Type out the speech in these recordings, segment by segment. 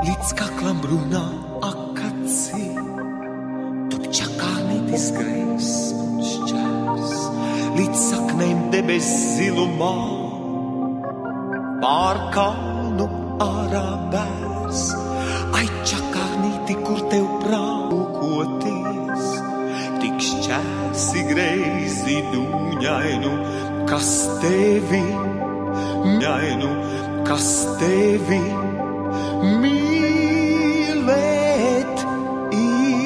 līdz kaklam brunā akaci, top čakānītis grejs un šķērs, līdz saknēm debes zilumā, pār kalnu ārā bērs. Ai, čakānīti, kur tev praukoties, tik šķērsi greizi dūņainu, kas tevi ņainu, kas tevi mīlēt ies.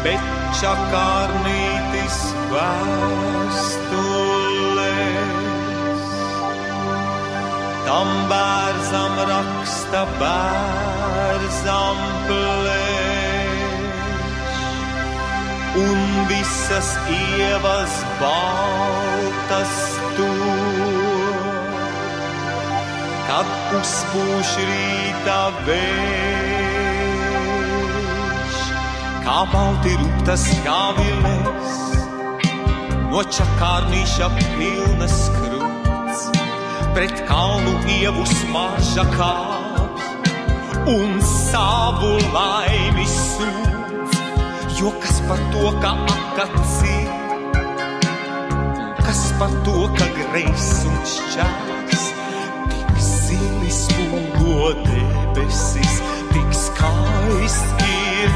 Bet čakārnītis vēstulēs, tam bērzam raksta bērzam plēš, un visas ievas baltas to, kad uzpūš rīta vējš, kā balti ruptas kāvilēs, no čakārnīša pilnas krūts, pret kalnu ievu smarža kāpj, un savu laimi sūdz, jo kas par to, ka akaci, kas par to, ka grejs un šķērs, tik zili spulgo debesis, tik skaists ir